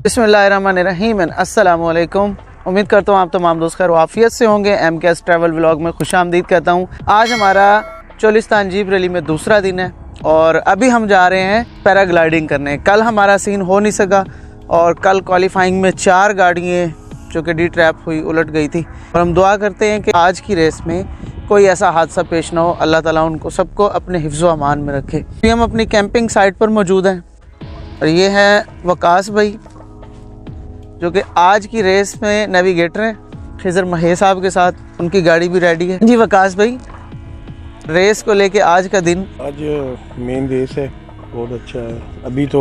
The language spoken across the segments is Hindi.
बिस्मिल्लाहिर्रहमानिर्रहीम, अस्सलाम वालेकुम। उम्मीद करता हूँ आप तमाम दोस्त खैर आफियत से होंगे। MKS ट्रैवल व्लॉग में खुशामदीद कहता हूँ। आज हमारा चोलिस्तान जीप रैली में दूसरा दिन है और अभी हम जा रहे हैं पैराग्लाइडिंग करने। कल हमारा सीन हो नहीं सका और कल क्वालिफाइंग में 4 गाड़ियाँ जो कि डी ट्रैप हुई उलट गई थी और हम दुआ करते हैं कि आज की रेस में कोई ऐसा हादसा पेश ना हो। अल्लाह ताला उनको सबको अपने हिफ्ज़ व अमान में रखे। अभी हम अपनी कैंपिंग साइट पर मौजूद हैं और ये है वकास भाई जो कि आज की रेस में नेविगेटर हैं खिजर महेश साहब के साथ। उनकी गाड़ी भी रेडी है। जी वकास भाई, रेस को लेके आज का दिन? आज मेन रेस है, बहुत अच्छा है। अभी तो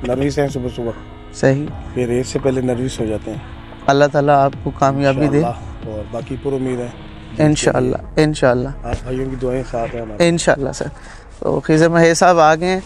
नर्वस हैं सुबह सुबह। सही, फिर रेस से पहले नर्वस हो जाते हैं। अल्लाह ताला आपको कामयाबी दे और बाकी पूरी उम्मीद है इंशाअल्लाह। इंशाअल्लाह आप भाइयों की दुआएं साथ हैं हमारे। इंशाअल्लाह सर। तो खिजर महेश साहब आ गए हैं।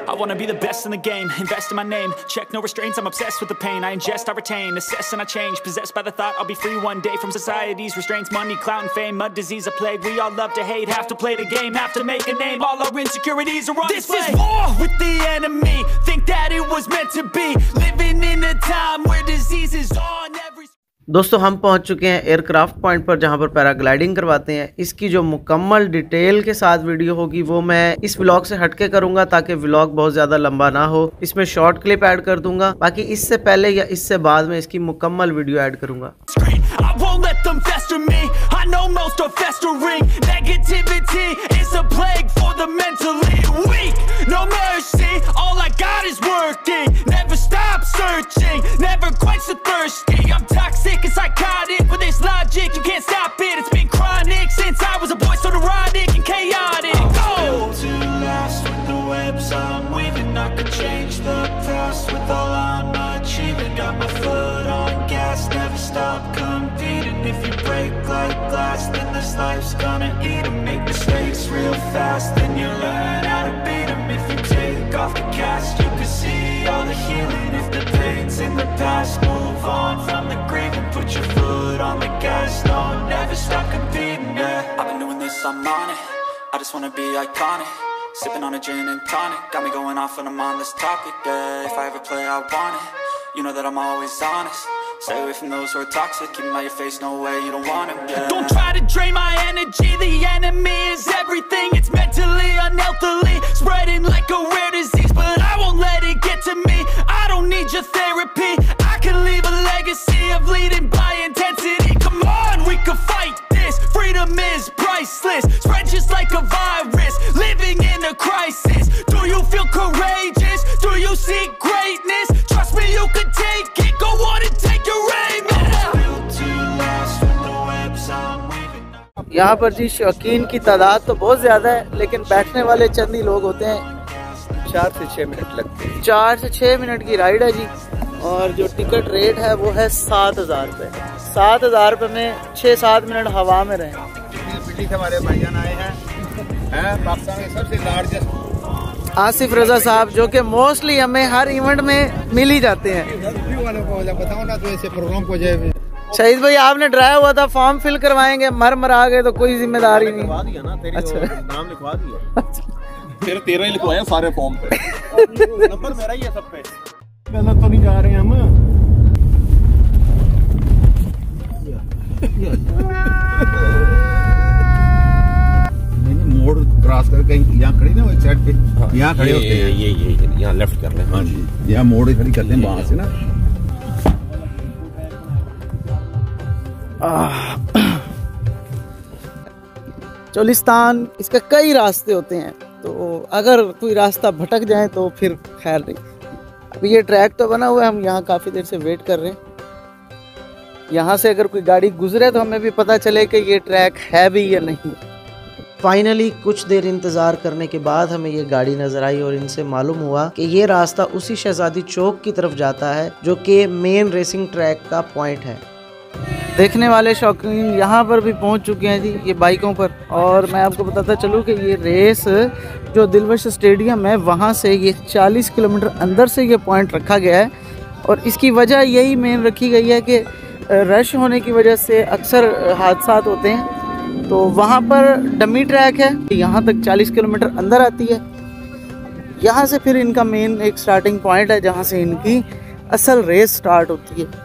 I wanna be the best in the game, invest in my name, check no restraints, I'm obsessed with the pain, I ingest, I retain, assess and I change, possessed by the thought I'll be free one day from society's restraints, money, clout and fame, mud, disease, a plague, we all love to hate, have to play the game, have to make a name, all our insecurities are on display. This is war with the enemy, think that it was meant to be, living in a time where disease is on every... दोस्तों हम पहुंच चुके हैं एयरक्राफ्ट पॉइंट पर जहां पर पैराग्लाइडिंग करवाते हैं। इसकी जो मुकम्मल डिटेल के साथ वीडियो होगी वो मैं इस व्लॉग से हटके करूंगा ताकि व्लॉग बहुत ज्यादा लंबा ना हो। इसमें शॉर्ट क्लिप ऐड कर दूंगा, बाकी इससे पहले या इससे बाद में इसकी मुकम्मल वीडियो ऐड करूंगा। It's psychotic with this logic, you can't stop it. It's been chronic since I was a boy, so neurotic and chaotic. Built to last with the webs I'm weaving. I could change the past with all I'm achieving. Got my foot on gas, never stop competing. If you break like glass, then this life's gonna eat 'em. Make mistakes real fast, then you learn how to beat 'em. If you take off the cast, you can see all the healing. If the pain's in the past, move on from the grave and put your foot on the gas. No, never stop competing, yeah. I've been doing this, I'm on it. I just wanna be iconic. Sipping on a gin and tonic, got me going off when I'm on this topic, yeah. If I ever play, I want it. You know that I'm always honest. Stay away from those who are toxic. Keep them out your face, no way, you don't want them, yeah. Don't try to drain my energy. The enemy is everything. It's mentally, unhealthily, spreading like a rare disease. But I won't let it get to me. I don't need your therapy. I can leave a legacy of leading by intensity. Come on, we can fight this. Freedom is priceless. Spread just like a virus. Living in a crisis. Do you feel courageous? Do you seek greatness? Trust me, you can take it. Go on and take your aim. यहाँ पर जी शौकीन की तादाद तो बहुत ज़्यादा है, लेकिन बैठने वाले चंद ही लोग होते हैं। 4 से 6 मिनट लगते हैं। 4 से 6 मिनट की राइड है जी। और जो टिकट रेट है वो है 7,000 रुपये। 7,000 रुपये में 6-7 मिनट हवा में रहे। दिल्ली से हमारे भाईजान आए हैं पाकिस्तान के सबसे लार्जेस्ट आसिफ रजा साहब, जो कि मोस्टली हमें हर इवेंट में मिल ही जाते हैं। बताओ ना तो ऐसे प्रोग्राम को जाए। शहीद भाई आपने ड्राया हुआ था, फॉर्म फिल करवाएंगे, मर आ गए तो कोई जिम्मेदारी नहीं। लिखवा दिया ना, तेरी अच्छा, नाम लिखवा दिया। फिर 13 ही लिखवाए सारे फॉर्म पे। नंबर मेरा ही है सब पे। गलत तो नहीं जा रहे हम। मोड़ क्रॉस करके कहीं यहाँ खड़ी ना वो साइड पे, यहाँ खड़े होते हैं। ये यहाँ लेफ्ट कर लें। हाँ जी, यहाँ मोड़ खड़ी करते हैं वहां से ना। चोलिस्तान, इसका कई रास्ते होते हैं, तो अगर कोई रास्ता भटक जाए तो फिर खैर नहीं। अभी ये ट्रैक तो बना हुआ है, हम यहाँ काफ़ी देर से वेट कर रहे हैं। यहाँ से अगर कोई गाड़ी गुजरे तो हमें भी पता चले कि ये ट्रैक है भी या नहीं। फाइनली कुछ देर इंतज़ार करने के बाद हमें ये गाड़ी नज़र आई और इनसे मालूम हुआ कि ये रास्ता उसी शहजादी चौक की तरफ जाता है जो कि मेन रेसिंग ट्रैक का पॉइंट है। देखने वाले शौकीन यहाँ पर भी पहुँच चुके हैं जी, ये बाइकों पर। और मैं आपको बताता चलूँ कि ये रेस जो दिलवश स्टेडियम है वहाँ से ये 40 किलोमीटर अंदर से ये पॉइंट रखा गया है। और इसकी वजह यही मेन रखी गई है कि रश होने की वजह से अक्सर हादसा होते हैं, तो वहाँ पर डमी ट्रैक है, यहाँ तक 40 किलोमीटर अंदर आती है। यहाँ से फिर इनका मेन एक स्टार्टिंग पॉइंट है जहाँ से इनकी असल रेस स्टार्ट होती है।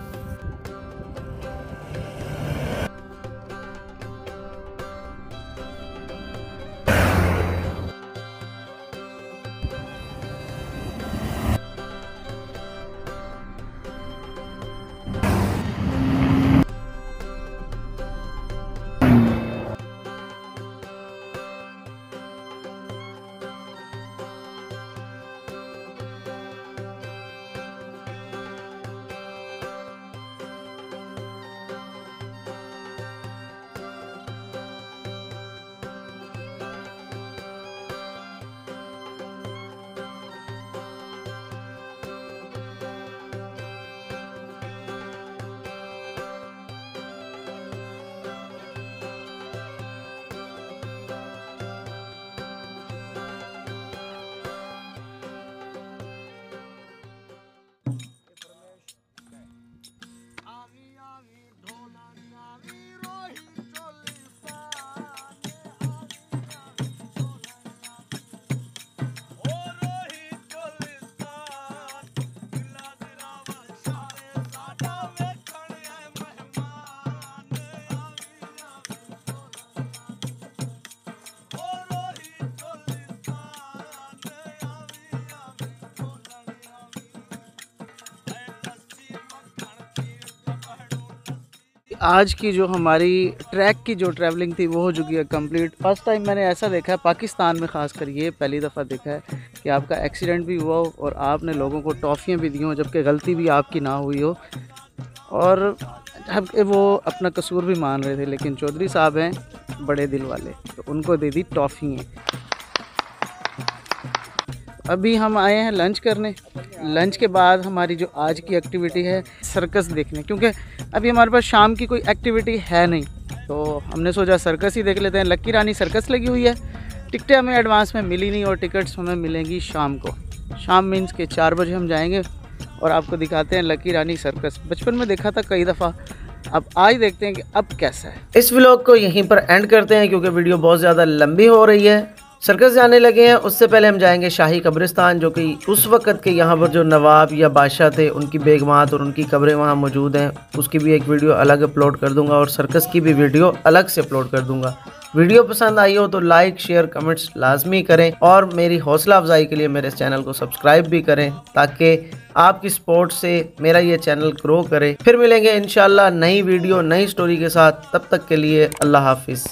आज की जो हमारी ट्रैक की जो ट्रैवलिंग थी वो हो चुकी है कंप्लीट। फर्स्ट टाइम मैंने ऐसा देखा है पाकिस्तान में, ख़ासकर ये पहली दफ़ा देखा है कि आपका एक्सीडेंट भी हुआ हो और आपने लोगों को टॉफ़ियाँ भी दी हों जबकि गलती भी आपकी ना हुई हो। और जबकि वो अपना कसूर भी मान रहे थे, लेकिन चौधरी साहब हैं बड़े दिल वाले, तो उनको दे दी टॉफ़ियाँ। अभी हम आए हैं लंच करने। लंच के बाद हमारी जो आज की एक्टिविटी है सर्कस देखने, क्योंकि अभी हमारे पास शाम की कोई एक्टिविटी है नहीं, तो हमने सोचा सर्कस ही देख लेते हैं। लक्की रानी सर्कस लगी हुई है, टिकटें हमें एडवांस में मिली नहीं और टिकट्स हमें मिलेंगी शाम को। शाम मीन्स के 4 बजे हम जाएंगे और आपको दिखाते हैं लक्की रानी सर्कस। बचपन में देखा था कई दफ़ा, अब आज देखते हैं कि अब कैसा है। इस व्लॉग को यहीं पर एंड करते हैं क्योंकि वीडियो बहुत ज़्यादा लंबी हो रही है। सर्कस जाने लगे हैं, उससे पहले हम जाएंगे शाही कब्रिस्तान, जो कि उस वक़्त के यहाँ पर जो नवाब या बादशाह थे उनकी बेगमात और उनकी कब्रें वहाँ मौजूद हैं। उसकी भी एक वीडियो अलग अपलोड कर दूंगा और सर्कस की भी वीडियो अलग से अपलोड कर दूंगा। वीडियो पसंद आई हो तो लाइक शेयर कमेंट्स लाजमी करें और मेरी हौसला अफजाई के लिए मेरे चैनल को सब्सक्राइब भी करें ताकि आपकी सपोर्ट से मेरा ये चैनल ग्रो करे। फिर मिलेंगे इंशाल्लाह नई वीडियो नई स्टोरी के साथ, तब तक के लिए अल्लाह हाफिज़।